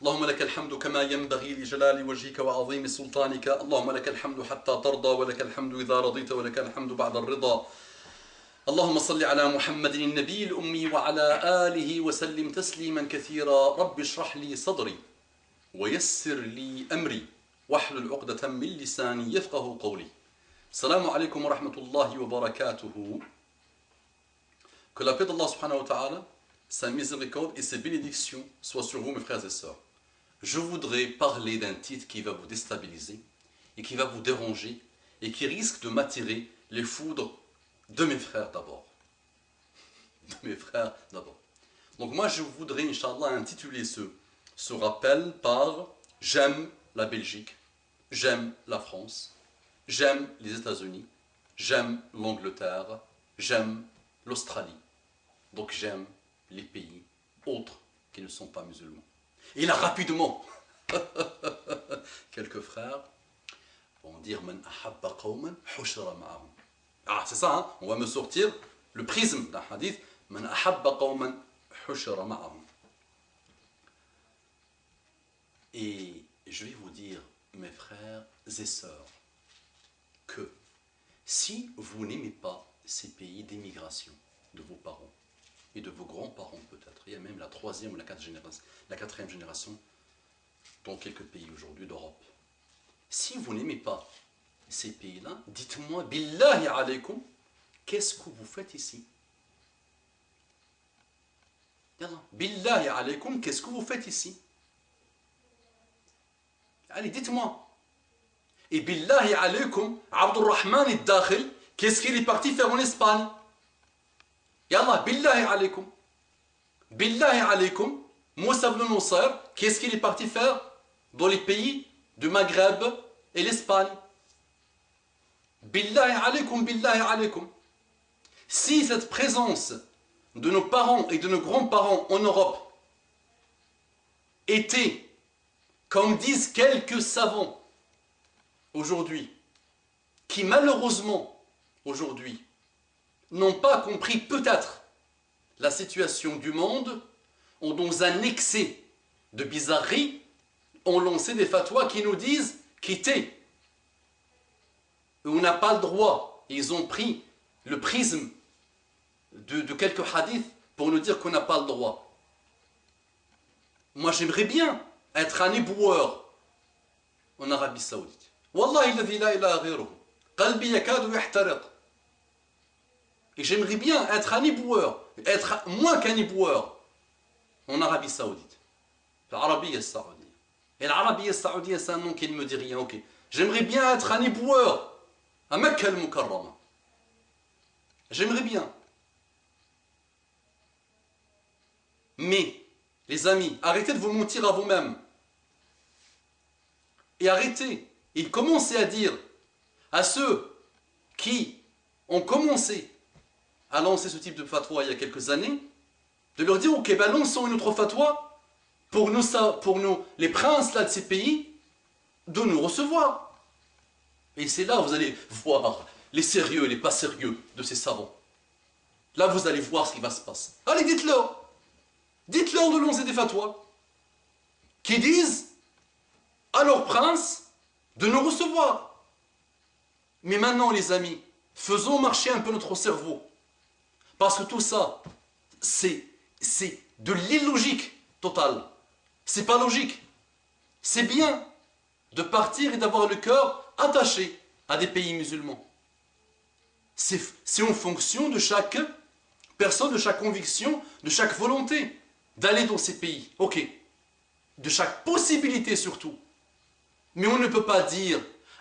اللهم لك الحمد كما ينبغي لجلال وجهك وعظيم سلطانك اللهم لك الحمد حتى ترضى ولك الحمد إذا رضيت ولك الحمد بعد الرضا اللهم صل على محمد النبي الأمي وعلى آله وسلم تسليما كثيرا رب اشرح لي صدري ويسر لي أمري واحلل عقدة من لساني يفقه قولي. Salam alaikum wa rahmatullahi wa barakatuhu. Que la paix d'Allah subhanahu wa ta'ala, sa miséricorde et ses bénédictions soient sur vous mes frères et sœurs. Je voudrais parler d'un titre qui va vous déstabiliser et qui va vous déranger et qui risque de m'attirer les foudres de mes frères d'abord. De mes frères d'abord. Donc moi je voudrais Inch'Allah intituler ce rappel par « J'aime la Belgique, j'aime la France ». J'aime les États-Unis, j'aime l'Angleterre, j'aime l'Australie. Donc j'aime les pays autres qui ne sont pas musulmans. Et là rapidement, quelques frères vont dire Man ahabba qawman hushira ma'ahum. Ah c'est ça, hein? On va me sortir le prisme d'un hadith. Man ahabba qawman hushira ma'ahum. Et je vais vous dire, mes frères et sœurs, que si vous n'aimez pas ces pays d'émigration de vos parents et de vos grands-parents peut-être, il y a même la troisième ou la quatrième génération dans quelques pays aujourd'hui d'Europe, si vous n'aimez pas ces pays-là, dites-moi, billahi alaykum, qu'est-ce que vous faites ici? Billahi alaykum, qu'est-ce que vous faites ici? Allez, dites-moi. Et billahi alaykum, Abdurrahman al-Dakhil, qu'est-ce qu'il est parti faire en Espagne? Yallah, billahi alaykum. Billahi alaykum, Moussa ibn Nusayr, qu'est-ce qu'il est parti faire dans les pays du Maghreb et l'Espagne? Billahi alaykum, billahi alaykum. Si cette présence de nos parents et de nos grands-parents en Europe était, comme disent quelques savants, aujourd'hui, qui malheureusement, aujourd'hui, n'ont pas compris peut-être la situation du monde, ont dans un excès de bizarrerie, ont lancé des fatwas qui nous disent quitter. On n'a pas le droit. Ils ont pris le prisme de quelques hadiths pour nous dire qu'on n'a pas le droit. Moi j'aimerais bien être un éboueur en Arabie Saoudite. Wallahi alladhi la ilaha ghayruhu, qalbi yakadu yahtariq. Et j'aimerais bien être un éboueur, être moins qu'un éboueur en Arabie Saoudite. L'Arabie Saoudite. Et l'Arabie Saoudite, c'est un nom qui ne me dit rien, ok. J'aimerais bien être un éboueur à Mecca al-Mukarrama. J'aimerais bien. Mais, les amis, arrêtez de vous mentir à vous-même. Et arrêtez. Il commençait à dire à ceux qui ont commencé à lancer ce type de fatwa il y a quelques années, de leur dire, ok, ben lançons une autre fatwa pour nous, les princes là, de ces pays, de nous recevoir. Et c'est là où vous allez voir les sérieux et les pas sérieux de ces savants. Là, vous allez voir ce qui va se passer. Allez, dites-leur. Dites-leur de lancer des fatwas qui disent à leurs princes de nous recevoir. Mais maintenant, les amis, faisons marcher un peu notre cerveau. Parce que tout ça, c'est de l'illogique totale. C'est pas logique. C'est bien de partir et d'avoir le cœur attaché à des pays musulmans. C'est en fonction de chaque personne, de chaque conviction, de chaque volonté d'aller dans ces pays. Ok. De chaque possibilité surtout. Mais on ne peut pas dire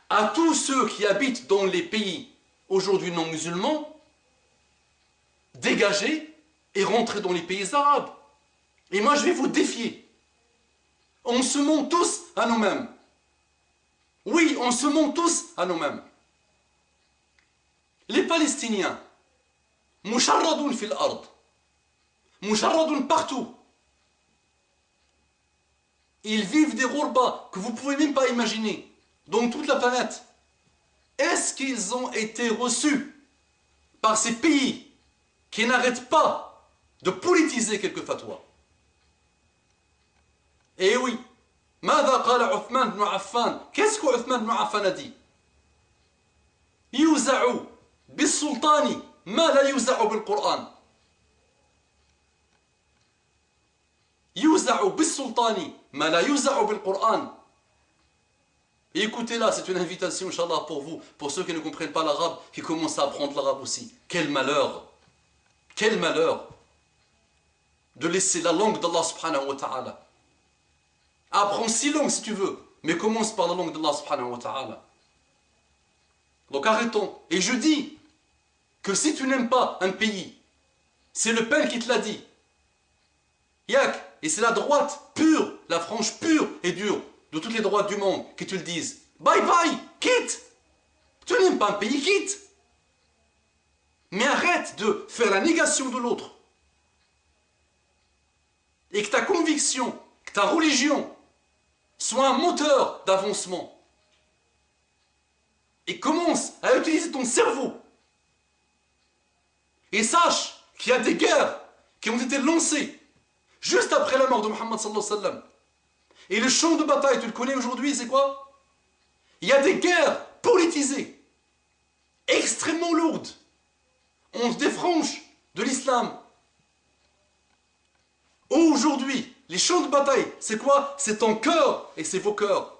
à tous ceux qui habitent dans les pays aujourd'hui non musulmans, dégagez et rentrez dans les pays arabes. Et moi je vais vous défier. On se ment tous à nous-mêmes. Oui, on se ment tous à nous-mêmes. Les Palestiniens, musharradoun fil ard, musharradoun partout. Ils vivent des ghourbas que vous ne pouvez même pas imaginer, dans toute la planète. Est-ce qu'ils ont été reçus par ces pays qui n'arrêtent pas de politiser quelques fatwas? Eh oui, ibn Affan. Qu'est-ce que Uthman ibn Affan a dit? Yuza'u bis-sultani ma la yuza'u bil-Qur'an. Yuza'u bis-sultani ma la yuza'u bil-Qur'an. Et écoutez là, c'est une invitation, Inch'Allah, pour vous, pour ceux qui ne comprennent pas l'arabe, qui commencent à apprendre l'arabe aussi. Quel malheur! Quel malheur de laisser la langue d'Allah subhanahu wa ta'ala. Apprends 6 langues si tu veux, mais commence par la langue d'Allah subhanahu wa ta'ala. Donc arrêtons. Et je dis que si tu n'aimes pas un pays, c'est Le Pen qui te l'a dit. Yak, et c'est la droite pure, la frange pure et dure de toutes les droites du monde qui te le disent. Bye bye, quitte. Tu n'aimes pas un pays, quitte. Mais arrête de faire la négation de l'autre. Et que ta conviction, que ta religion soit un moteur d'avancement. Et commence à utiliser ton cerveau. Et sache qu'il y a des guerres qui ont été lancées juste après la mort de Muhammad sallallahu alayhi wa sallam. Et le champ de bataille, tu le connais aujourd'hui, c'est quoi? Il y a des guerres politisées, extrêmement lourdes, entre des franges de l'islam. Aujourd'hui, les champs de bataille, c'est quoi? C'est ton cœur et c'est vos cœurs.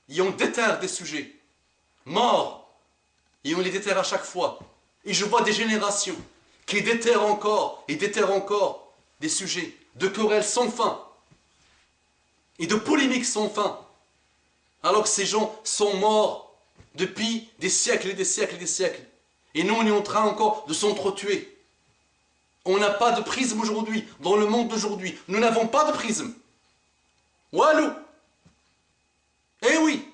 Et on déterre des sujets morts. Et on les déterre à chaque fois. Et je vois des générations qui déterrent encore et déterrent encore des sujets de querelles sans fin et de polémiques sans fin. Alors que ces gens sont morts depuis des siècles et des siècles et des siècles. Et nous, on est en train encore de s'entretuer. On n'a pas de prisme aujourd'hui, dans le monde d'aujourd'hui. Nous n'avons pas de prisme. Walou. Eh oui,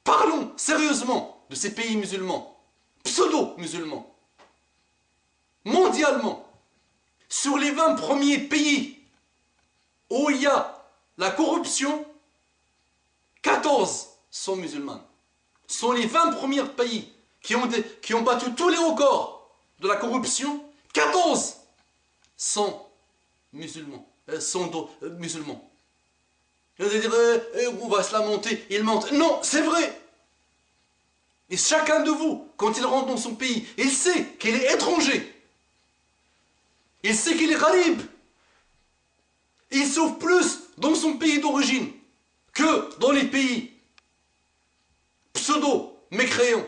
parlons sérieusement de ces pays musulmans, pseudo-musulmans, mondialement. Sur les 20 premiers pays où il y a la corruption, 14 sont musulmans. Ce sont les 20 premiers pays qui ont battu tous les records de la corruption. 14 sont musulmans. Musulmans. Ils vont dire, on va se lamenter, ils mentent. Non, c'est vrai. Et chacun de vous, quand il rentre dans son pays, il sait qu'il est étranger. Il sait qu'il est gharib. Il souffre plus dans son pays d'origine que dans les pays pseudo-mécréants.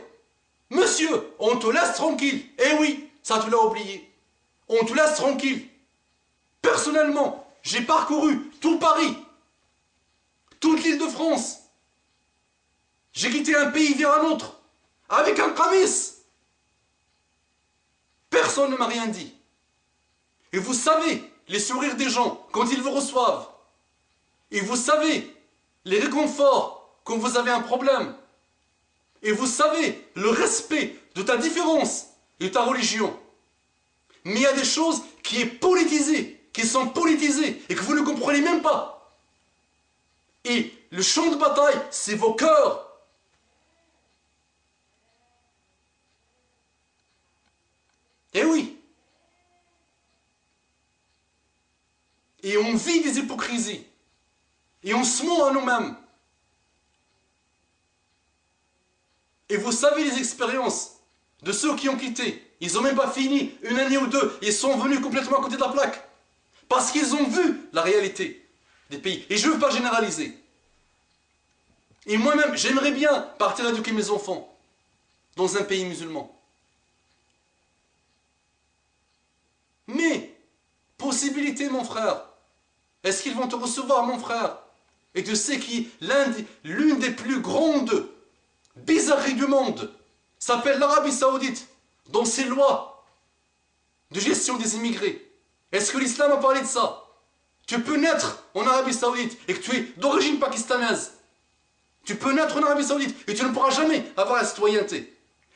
Monsieur, on te laisse tranquille. Eh oui, ça tu l'as oublié. On te laisse tranquille. Personnellement, j'ai parcouru tout Paris, toute l'île de France. J'ai quitté un pays vers un autre, avec un qamis. Personne ne m'a rien dit. Et vous savez, les sourires des gens, quand ils vous reçoivent. Et vous savez, les réconforts, quand vous avez un problème. Et vous savez, le respect de ta différence et de ta religion. Mais il y a des choses qui sont politisées, et que vous ne comprenez même pas. Et le champ de bataille, c'est vos cœurs. Eh oui. Et on vit des hypocrisies. Et on se ment à nous-mêmes. Et vous savez les expériences de ceux qui ont quitté. Ils n'ont même pas fini une année ou deux. Ils sont venus complètement à côté de la plaque. Parce qu'ils ont vu la réalité des pays. Et je ne veux pas généraliser. Et moi-même, j'aimerais bien partir éduquer mes enfants dans un pays musulman. Mais, possibilité, mon frère. Est-ce qu'ils vont te recevoir, mon frère? Et tu sais qui l'une des plus grandes bizarreries du monde s'appelle l'Arabie Saoudite, dans ses lois de gestion des immigrés. Est-ce que l'islam a parlé de ça? Tu peux naître en Arabie Saoudite et que tu es d'origine pakistanaise. Tu peux naître en Arabie Saoudite et tu ne pourras jamais avoir la citoyenneté.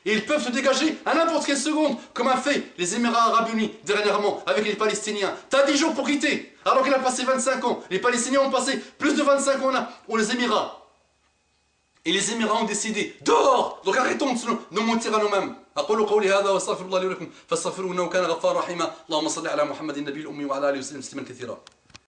Et ils peuvent te dégager à n'importe quelle seconde, comme a fait les Émirats Arabes Unis dernièrement avec les Palestiniens. Tu as 10 jours pour quitter, alors qu'il a passé 25 ans. Les Palestiniens ont passé plus de 25 ans aux Émirats. Et les Émirats ont décidé, dehors. Donc arrêtons de nous mentir à nous-mêmes. أقول قولي هذا وأستغفر الله لي ولكم فاستغفروه إنه كان غفارا رحيما اللهم صل على محمد النبي الأمي وعلى آله وسلم تسليما كثيرا